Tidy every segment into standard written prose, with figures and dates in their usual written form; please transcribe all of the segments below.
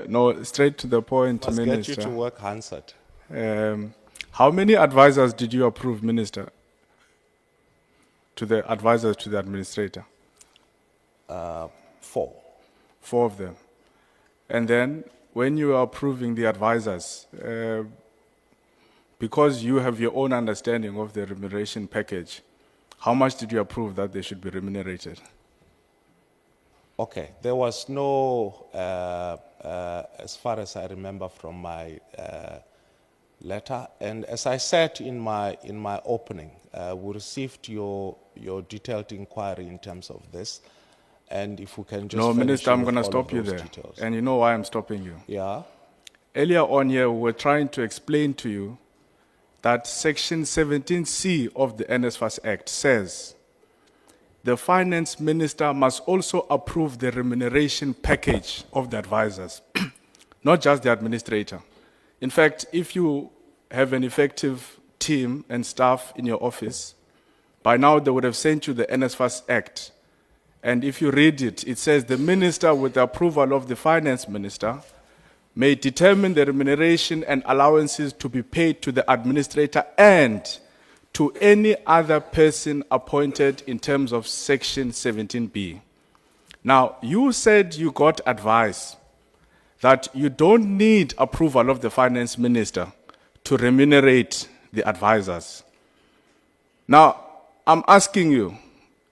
No, straight to the point, Must get you Minister. to work, Hansard. How many advisors did you approve, Minister? To the advisors to the administrator? 4. 4 of them. And then, when you are approving the advisors, because you have your own understanding of the remuneration package, how much did you approve that they should be remunerated? Okay, there was no, as far as I remember from my letter, and as I said in my opening, we received your detailed inquiry in terms of this, and if we can just No, furnish Minister, I'm with going to all stop of you those there. details. And you know why I'm stopping you. Yeah. Earlier on here, we were trying to explain to you that Section 17C of the NSFAS Act says the finance minister must also approve the remuneration package of the advisors, not just the administrator. In fact, if you have an effective team and staff in your office, by now they would have sent you the NSFAS Act. And if you read it, it says the minister, with the approval of the finance minister, may determine the remuneration and allowances to be paid to the administrator and to any other person appointed in terms of Section 17B. Now, you said you got advice that you don't need approval of the finance minister to remunerate the advisors. Now, I'm asking you,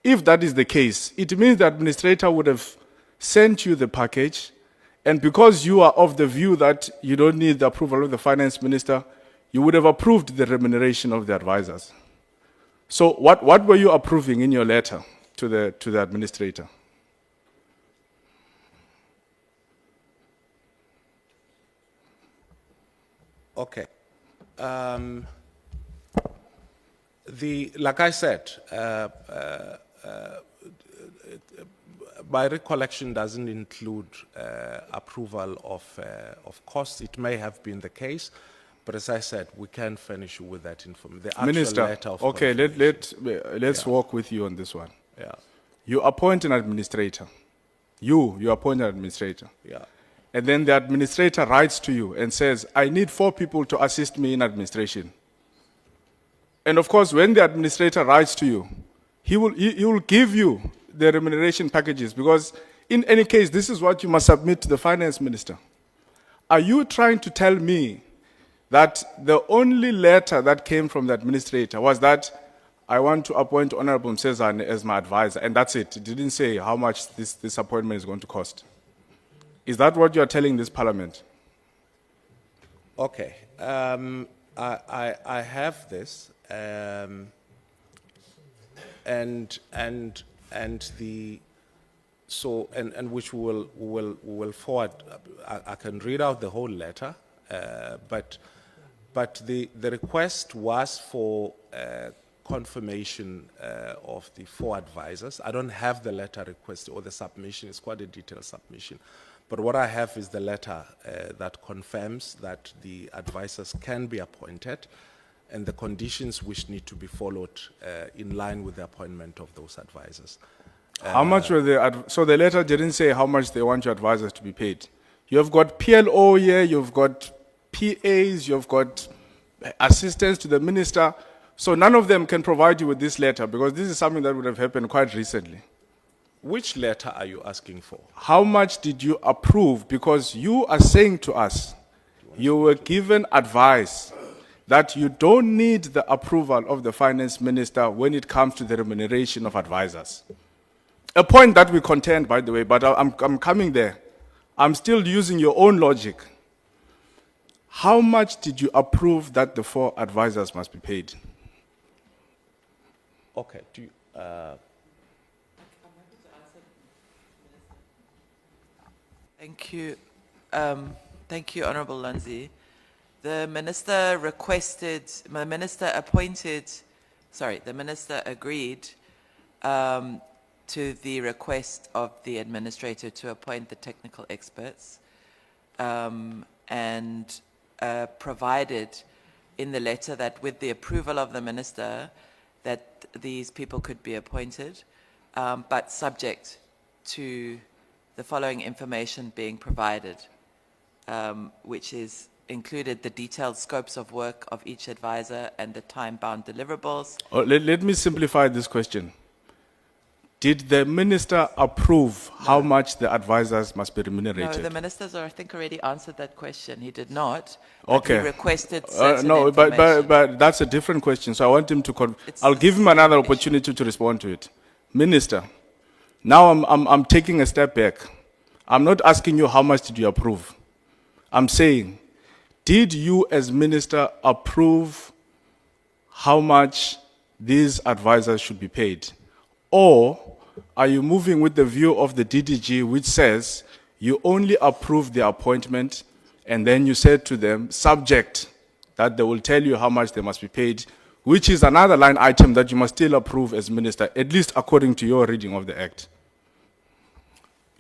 if that is the case, it means the administrator would have sent you the package, and because you are of the view that you don't need the approval of the finance minister, you would have approved the remuneration of the advisors. So what were you approving in your letter to the administrator? Okay. Like I said, my recollection doesn't include approval of costs. It may have been the case, but as I said, we can furnish you with that information. The actual Minister, letter of okay, let's Yeah. walk with you on this one. Yeah, You appoint an administrator. You appoint an administrator. yeah. And then the administrator writes to you and says, I need 4 people to assist me in administration. And of course, when the administrator writes to you, he will give you the remuneration packages, because in any case, this is what you must submit to the finance minister. Are you trying to tell me that the only letter that came from the administrator was that I want to appoint Honorable Msezane as my advisor, and that's it? It didn't say how much this appointment is going to cost. Is that what you are telling this parliament? Okay. I have this, and which we will forward. I can read out the whole letter, but the request was for confirmation of the 4 advisors. I don't have the letter request or the submission. It's quite a detailed submission. But what I have is the letter that confirms that the advisors can be appointed and the conditions which need to be followed in line with the appointment of those advisors. How much were so the letter didn't say how much they want your advisors to be paid. You have got PLO here, you've got PAs, you've got assistants to the minister. So none of them can provide you with this letter, because this is something that would have happened quite recently. Which letter are you asking for? How much did you approve? Because you are saying to us, you were given advice that you don't need the approval of the finance minister when it comes to the remuneration of advisors. A point that we contend, by the way, but I'm coming there. I'm still using your own logic. How much did you approve that the 4 advisors must be paid? Okay. Thank you. Thank you, Honorable Lanzi. The minister agreed to the request of the administrator to appoint the technical experts, and provided in the letter that with the approval of the minister that these people could be appointed, but subject to the following information being provided. which is included the detailed scopes of work of each advisor and the time-bound deliverables. Oh, let me simplify this question. Did the minister approve how much the advisors must be No, remunerated? the ministers, I think, already answered that question. He did not. But Okay. He requested certain No, information. but that's a different question. So I want him to. It's I'll the give him same another issue. opportunity to respond to it. Minister, now I'm taking a step back. I'm not asking you how much did you approve. I'm saying, did you as minister approve how much these advisors should be paid? Or are you moving with the view of the DDG, which says you only approve the appointment and then you said to them, subject, that they will tell you how much they must be paid, which is another line item that you must still approve as minister, at least according to your reading of the act?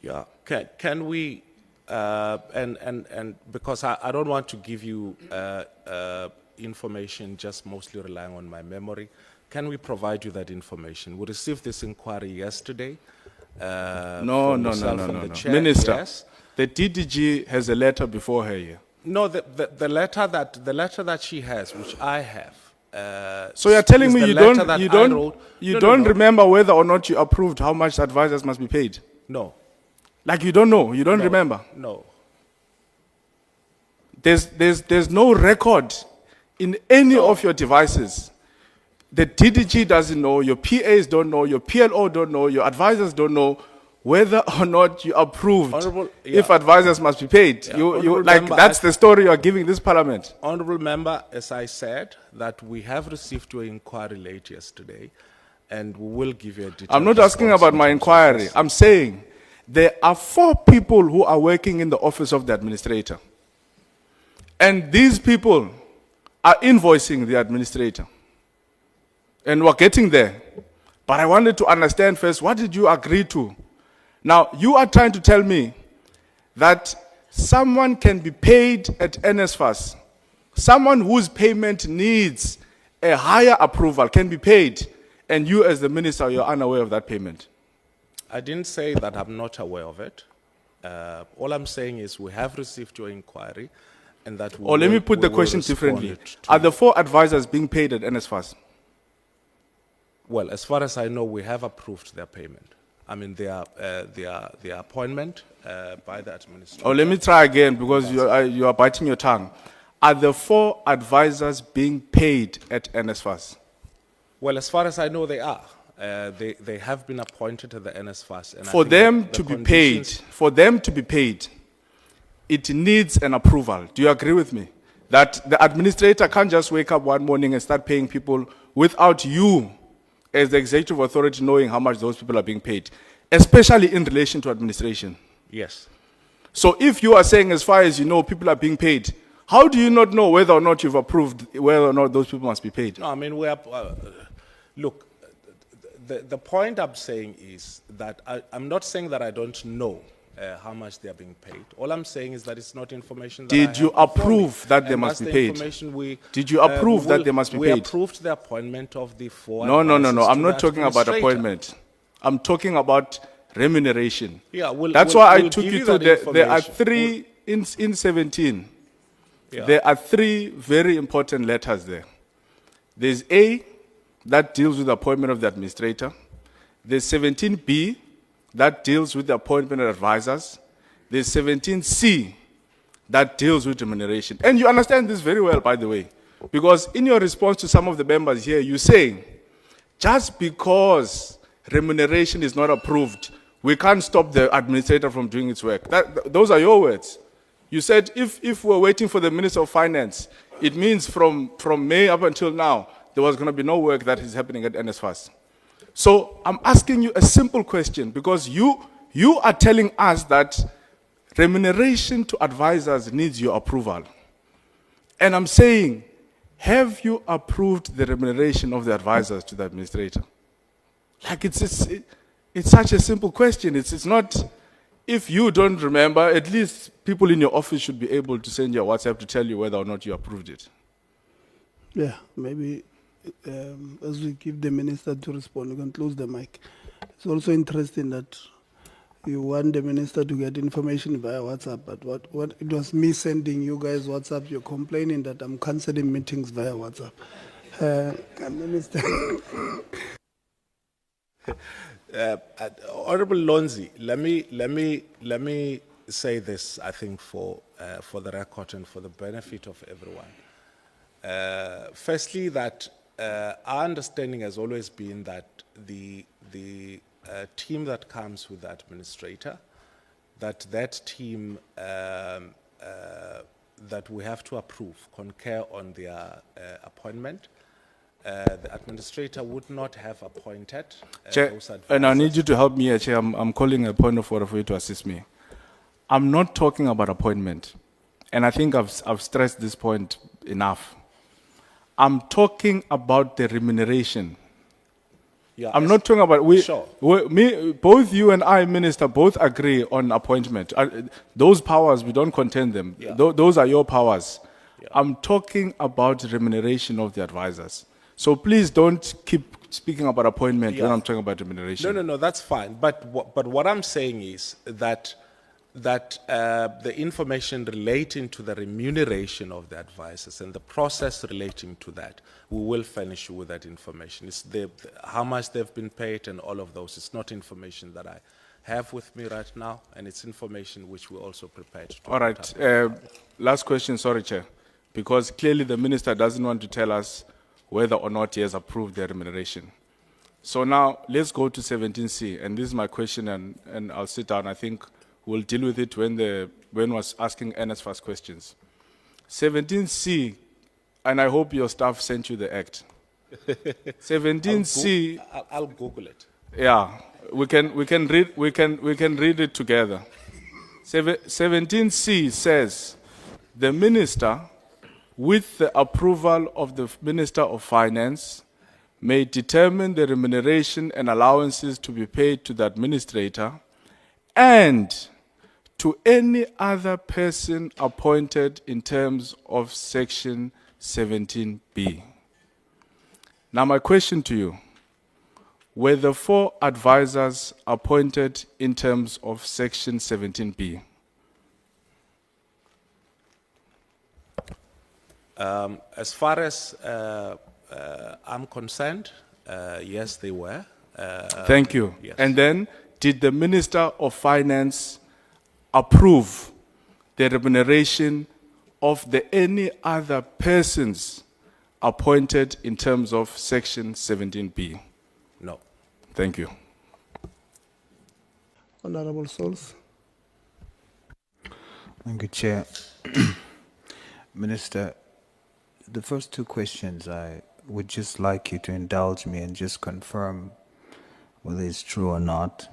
Yeah, can we, and because I don't want to give you information just mostly relying on my memory, can we provide you that information? We received this inquiry yesterday. No. from yourself and the chair. Minister, Yes. the DDG has a letter before her here. No, the letter that she has, which I have. So you're telling is me the you letter don't, that you I don't, wrote. you No, don't no. remember whether or not you approved how much advisors must be paid? No, Like you don't know, you don't remember. no. There's no record in any of your devices. The DDG doesn't know, your PAs don't know, your PLO don't know, your advisors don't know whether or not you approved Honourable- yeah. if advisors must be paid. Yeah, You Honourable like Member, that's the story you are giving this parliament. Honourable Member, as I said, that we have received your inquiry late yesterday, and we will give you a detailed I'm not asking response about in my terms of inquiry. this. I'm saying there are 4 people who are working in the office of the administrator. And these people are invoicing the administrator. And we're getting there. But I wanted to understand first, what did you agree to? Now, you are trying to tell me that someone can be paid at NSFAS, someone whose payment needs a higher approval can be paid, and you as the minister, you're unaware of that payment. I didn't say that I'm not aware of it. All I'm saying is we have received your inquiry, and that we Or let me will- put the we will question respond differently. it to Are you. the 4 advisors being paid at NSFAS? Well, as far as I know, we have approved their payment. I mean, their appointment by the administrator. Or let me try again because you are biting your tongue. Are the 4 advisors being paid at NSFAS? Well, as far as I know, they are. They have been appointed to the NSFAS. And I For think them the to be paid, conditions- it needs an approval. Do you agree with me? That the administrator can't just wake up one morning and start paying people without you, as the executive authority, knowing how much those people are being paid, especially in relation to administration. Yes. So if you are saying, as far as you know, people are being paid, how do you not know whether or not you've approved whether or not those people must be paid? No, I mean, we are, look, the point I'm saying is that I'm not saying that I don't know how much they are being paid. All I'm saying is that it's not information that I Did have you before me. approve that they And must that's be the paid? information we, Did you approve we that will- they must be we paid? approved the appointment of the 4 No. advisors I'm to not the talking about administrator. appointment. I'm talking about remuneration. Yeah, That's why I we'll took give you that to there are information. 3 in 17. Yeah. There are 3 very important letters there. There's A, that deals with the appointment of the administrator. There's 17B, that deals with the appointment of advisors. There's 17C, that deals with remuneration. And you understand this very well, by the way, because in your response to some of the members here, you're saying, just because remuneration is not approved, we can't stop the administrator from doing its work. Those are your words. You said if we're waiting for the Minister of Finance, it means from May up until now, there was going to be no work that is happening at NSFAS. So I'm asking you a simple question, because you are telling us that remuneration to advisors needs your approval. And I'm saying, have you approved the remuneration of the advisors to the administrator? Like it's such a simple question. It's not, if you don't remember, at least people in your office should be able to send you a WhatsApp to tell you whether or not you approved it. Yeah, maybe as we give the minister to respond, we can close the mic. It's also interesting that you want the minister to get information via WhatsApp, but what it was me sending you guys WhatsApp. You're complaining that I'm cancelling meetings via WhatsApp. Minister. Honorable Lonzi, let me say this. I think for the record and for the benefit of everyone. Firstly, that our understanding has always been that the team that comes with the administrator, that team that we have to approve, concur on their appointment. The administrator would not have appointed Chair, those advisors. and I need you to help me here, Chair. I'm calling a point of order for you to assist me. I'm not talking about appointment, and I think I've stressed this point enough. I'm talking about the remuneration. Yeah, I'm not talking about Sure. both you and I, Minister, both agree on appointment. Those powers, we don't contend them. Yeah. Those are your powers. Yeah. I'm talking about remuneration of the advisors. So please don't keep speaking about appointment when Yeah. I'm talking about remuneration. No, that's fine. But what I'm saying is that the information relating to the remuneration of the advisors and the process relating to that, we will furnish you with that information. It's how much they've been paid and all of those. It's not information that I have with me right now, and it's information which we're also prepared to. All right. Last question, sorry, Chair. Because clearly the minister doesn't want to tell us whether or not he has approved their remuneration. So now let's go to 17C, and this is my question, and I'll sit down. I think we'll deal with it when was asking NSFAS questions. 17C, and I hope your staff sent you the act. 17C. I'll Google it. Yeah, we can read it together. 17C says the minister, with the approval of the Minister of Finance, may determine the remuneration and allowances to be paid to the administrator and to any other person appointed in terms of Section 17B. Now my question to you, were the 4 advisors appointed in terms of Section 17B? As far as I'm concerned, yes, they were. Thank you. Yes. And then, did the Minister of Finance approve the remuneration of any other persons appointed in terms of Section 17B? No. Thank you. Honorable Souls. Thank you, Chair. Minister, the first 2 questions, I would just like you to indulge me and just confirm whether it's true or not,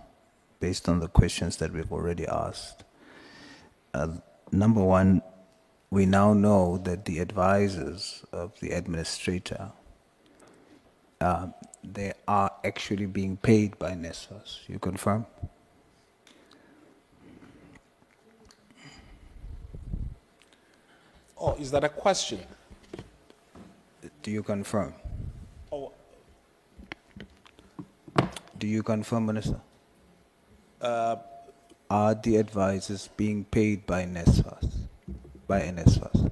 based on the questions that we've already asked. Number 1, we now know that the advisors of the administrator, they are actually being paid by NSFAS. You confirm? Oh, is that a question? Do you confirm? Oh, Do you confirm, Minister? Are the advisors being paid by NSFAS? By NSFAS?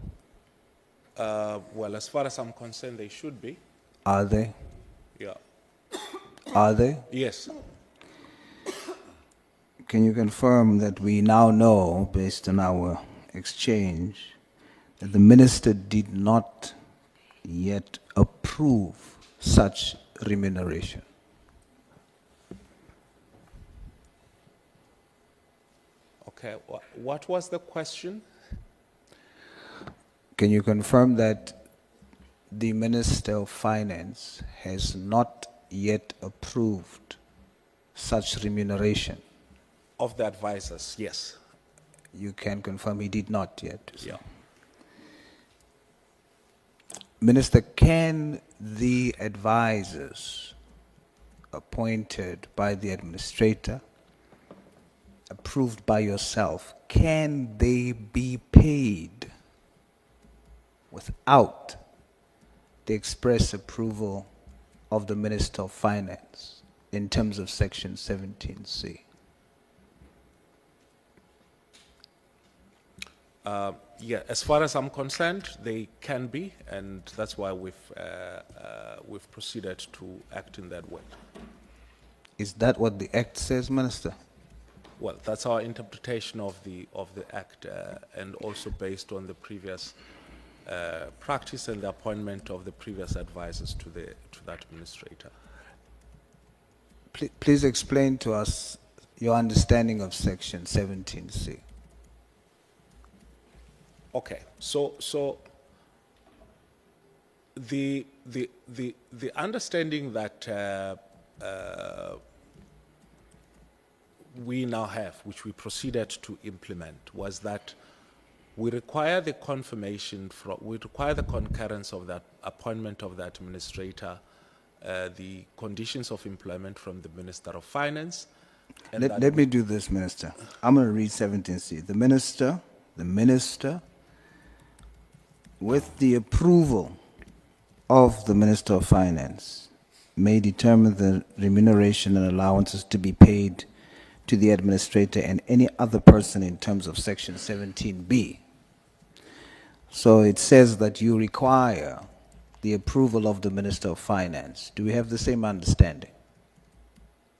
well, as far as I'm concerned, they should be. Are they? Yeah. Are they? Yes. Can you confirm that we now know, based on our exchange, that the minister did not yet approve such remuneration? Okay. What was the question? Can you confirm that the Minister of Finance has not yet approved such remuneration? Of the advisors, yes. You can confirm he did not yet. Yeah. Minister, can the advisors appointed by the administrator, approved by yourself, can they be paid without the express approval of the Minister of Finance in terms of Section 17C? Yeah, as far as I'm concerned, they can be, and that's why we've proceeded to act in that way. Is that what the Act says, Minister? Well, that's our interpretation of the act, and also based on the previous practice and the appointment of the previous advisors to that administrator. Please explain to us your understanding of Section 17C. Okay, so the understanding that we now have, which we proceeded to implement, was that we require the we require the concurrence of that appointment of the administrator, the conditions of employment from the Minister of Finance. And Let me do this, Minister. I'm going to read 17C. The Minister, with the approval of the Minister of Finance, may determine the remuneration and allowances to be paid to the administrator and any other person in terms of Section 17B. So it says that you require the approval of the Minister of Finance. Do we have the same understanding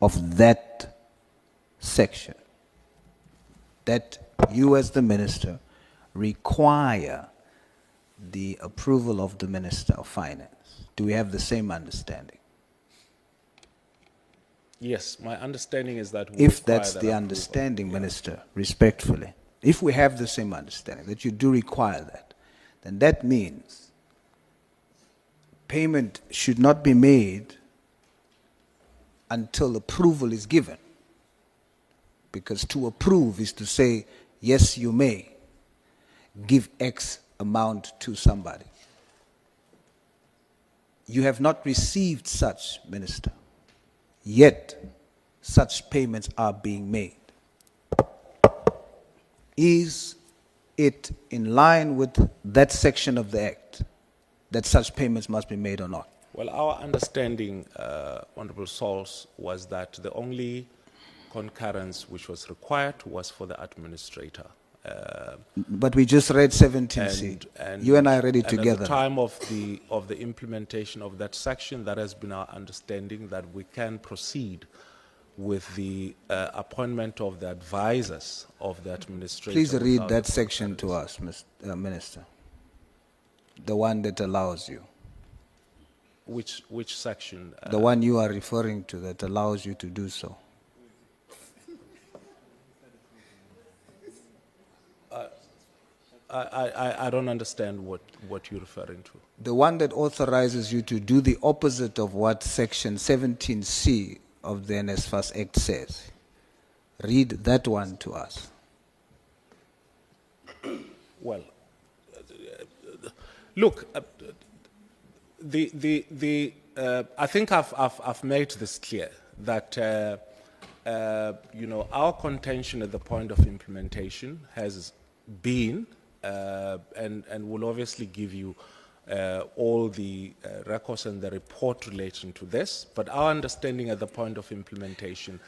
of that section? That you as the Minister require the approval of the Minister of Finance. Do we have the same understanding? Yes, my understanding is that we If require that's that the approval. understanding, Minister, respectfully, if we have the same understanding, that you do require that, then that means payment should not be made until approval is given. Because to approve is to say, yes, you may give X amount to somebody. You have not received such, Minister, yet such payments are being made. Is it in line with that section of the Act that such payments must be made or not? Well, our understanding, Honorable Sauls, was that the only concurrence which was required was for the administrator. But we just read 17C. You and I read it and together. At the time of the implementation of that section, that has been our understanding that we can proceed with the appointment of the advisors of the administrator. Please read without that the section to concurrence. us, Minister. The one that allows you. Which section? The one you are referring to that allows you to do so. I don't understand what you're referring to. The one that authorizes you to do the opposite of what Section 17C of the NSFAS Act says. Read that one to us. Well, look, I think I've made this clear that our contention at the point of implementation has been, and will obviously give you all the records and the report relating to this. But our understanding at the point of implementation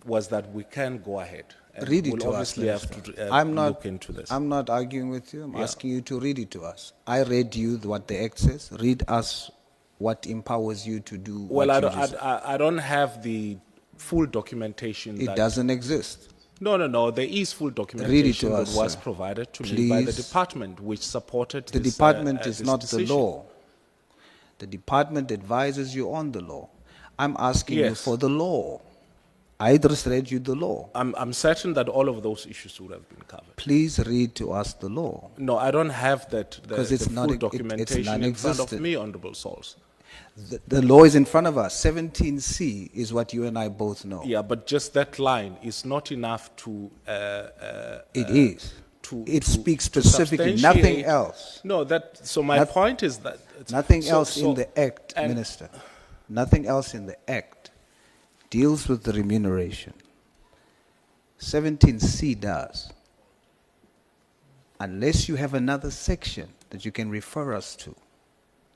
was that we can go ahead. And Read it we'll to us, obviously have Minister. to look into this. I'm not arguing with you. I'm Yeah. asking you to read it to us. I read you what the Act says. Read us what empowers you to do Well, what I you don't, just I don't have the full documentation. It that, doesn't exist. No. There is full documentation us, that was sir. provided to me by the Please. department, which supported The this, department is this not decision. the law. The department advises you on the law. I'm asking you Yes. for the law. I just read you the law. I'm certain that all of those issues would have been covered. Please read to us the law. No, I don't have the Because full it's documentation in front of non-existent. me, Honorable Sauls. The law is in front of us. 17C is what you and I both know. Yeah, but just that line is not enough to. It is. It to- speaks to specifically, nothing substantiate- else. No, so my point is that. Nothing so- else in so- the Act, and- Minister. Nothing else in the Act deals with the remuneration. 17C does. Unless you have another section that you can refer us to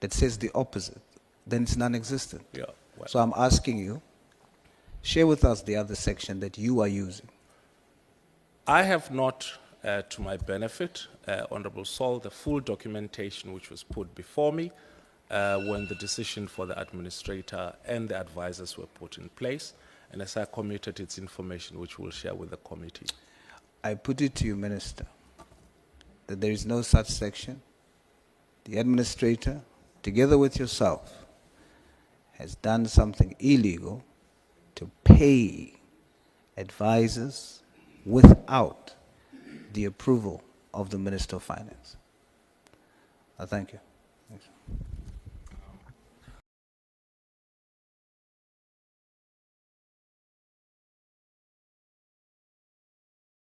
that says the opposite, then it's non-existent. Yeah, well. So I'm asking you, share with us the other section that you are using. I have not to my benefit, Honorable Saul, the full documentation which was put before me when the decision for the administrator and the advisors were put in place. And as I committed, its information which we'll share with the committee. I put it to you, Minister, that there is no such section. The administrator, together with yourself, has done something illegal to pay advisors without the approval of the Minister of Finance. I thank you. Thanks.